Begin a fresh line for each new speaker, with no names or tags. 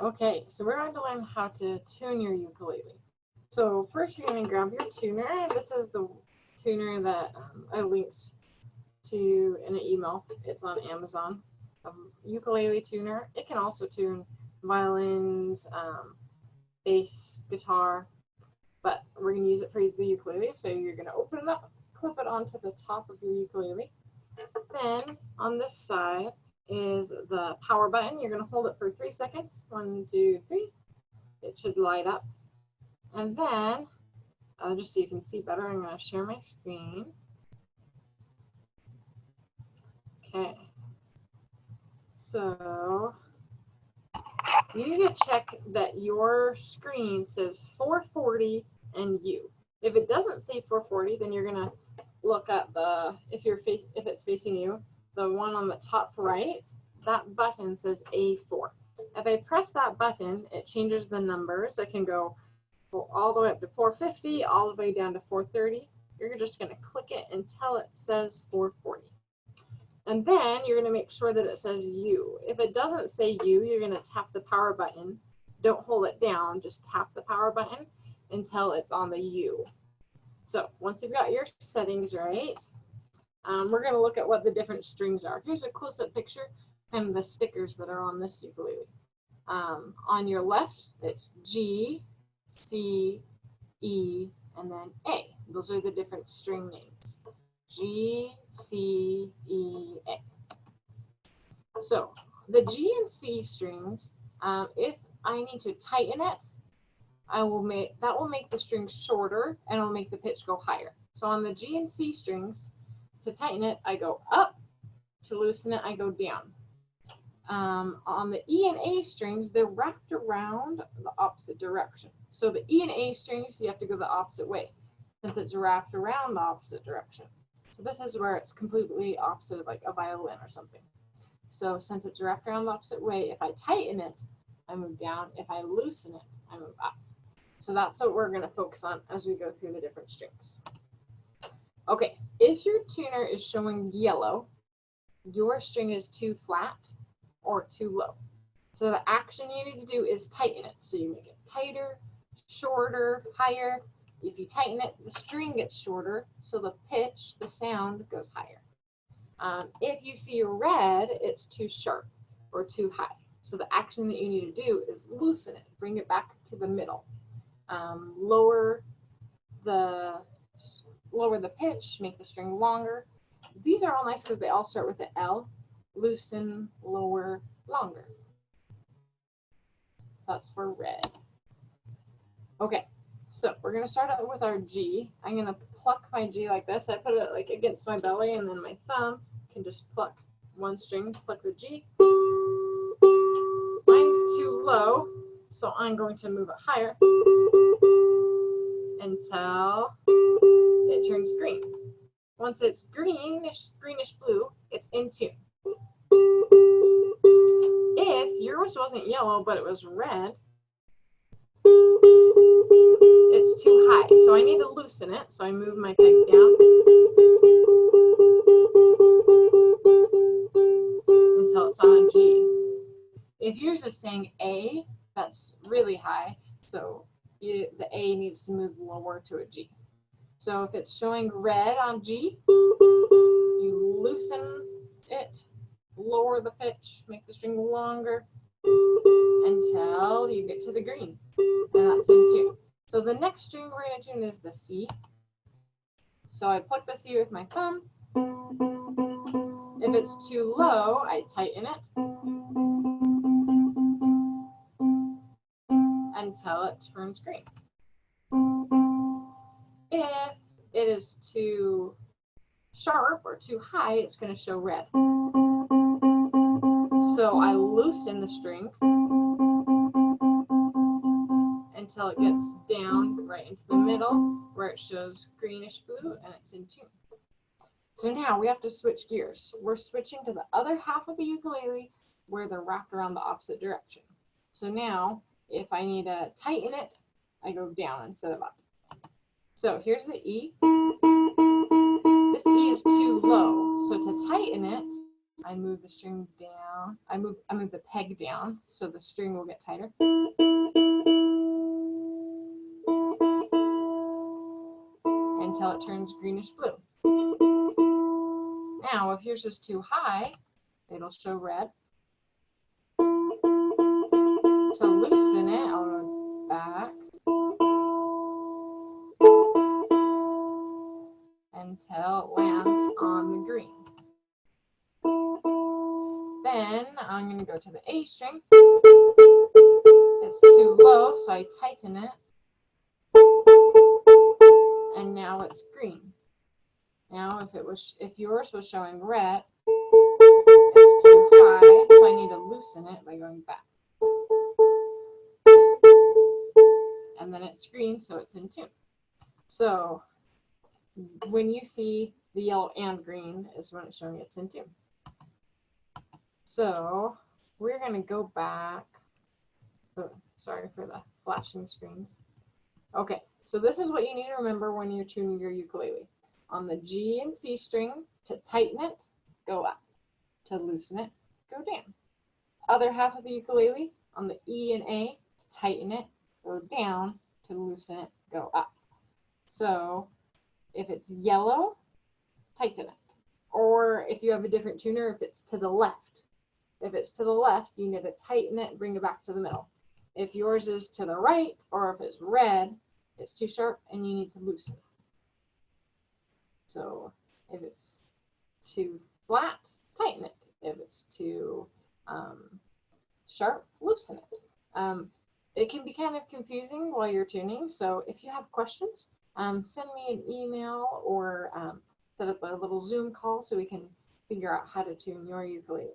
Okay, so we're going to learn how to tune your ukulele. So first you're going to grab your tuner. This is the tuner that I linked to you in an email. It's on Amazon. Ukulele tuner. It can also tune violins, bass, guitar, but we're going to use it for the ukulele. So you're going to open it up, clip it onto the top of your ukulele. Then on this side is the power button. You're going to hold it for 3 seconds. 1, 2, 3. It should light up. And then, just so you can see better, I'm going to share my screen. Okay. So you need to check that your screen says 440 and U. If it doesn't say 440, then you're going to look at the, if it's facing you, the one on the top right, that button says A4. If I press that button, it changes the numbers. It can go all the way up to 450, all the way down to 430. You're just going to click it until it says 440. And then you're going to make sure that it says U. If it doesn't say U, you're going to tap the power button. Don't hold it down, just tap the power button until it's on the U. So once you've got your settings right, we're going to look at what the different strings are. Here's a close-up picture and the stickers that are on this ukulele. On your left, it's G, C, E, and then A. Those are the different string names. G, C, E, A. So the G and C strings, if I need to tighten it, that will make the string shorter and it'll make the pitch go higher. So on the G and C strings, to tighten it, I go up. To loosen it, I go down. On the E and A strings, they're wrapped around the opposite direction. So the E and A strings, you have to go the opposite way, since it's wrapped around the opposite direction. So this is where it's completely opposite of like a violin or something. So since it's wrapped around the opposite way, if I tighten it, I move down. If I loosen it, I move up. So that's what we're going to focus on as we go through the different strings. Okay, if your tuner is showing yellow, your string is too flat or too low. So the action you need to do is tighten it. So you make it tighter, shorter, higher. If you tighten it, the string gets shorter, so the pitch, the sound goes higher. If you see red, it's too sharp or too high. So the action that you need to do is loosen it, bring it back to the middle. Lower the pitch, make the string longer. These are all nice because they all start with the L. Loosen, lower, longer. That's for red. Okay, so we're going to start out with our G. I'm going to pluck my G like this. I put it like against my belly, and then my thumb can just pluck one string, pluck the G. Mine's too low, so I'm going to move it higher until it turns green. Once it's greenish blue, it's in tune. If yours wasn't yellow but it was red, it's too high. So I need to loosen it. So I move my peg down until it's on a G. If yours is saying A, that's really high. So the A needs to move lower to a G. So if it's showing red on G, you loosen it, lower the pitch, make the string longer until you get to the green, and that's in tune. So the next string we're going to tune is the C. So I pluck the C with my thumb. If it's too low, I tighten it until it turns green. If it is too sharp or too high, it's going to show red. So I loosen the string until it gets down right into the middle where it shows greenish blue and it's in tune. So now we have to switch gears. We're switching to the other half of the ukulele where they're wrapped around the opposite direction. So now if I need to tighten it, I go down instead of up. So here's the E. This E is too low. So to tighten it, I move the string down. I move the peg down so the string will get tighter. Until it turns greenish blue. Now, if yours is too high, it'll show red. To loosen it, I'll go back until it lands on the green. Then I'm going to go to the A string. It's too low, so I tighten it. And now it's green. Now, if yours was showing red, it's too high, so I need to loosen it by going back. And then it's green, so it's in tune. So when you see the yellow and green is when it's showing it's in tune. So we're going to go back. Oh, sorry for the flashing screens. Okay, so this is what you need to remember when you're tuning your ukulele. On the G and C string, to tighten it, go up. To loosen it, go down. Other half of the ukulele, on the E and A, to tighten it, go down. To loosen it, go up. So if it's yellow, tighten it. Or if you have a different tuner, if it's to the left. If it's to the left, you need to tighten it and bring it back to the middle. If yours is to the right, or if it's red, it's too sharp and you need to loosen it. So if it's too flat, tighten it. If it's too sharp, loosen it. It can be kind of confusing while you're tuning, so if you have questions, send me an email or set up a little Zoom call so we can figure out how to tune your ukulele.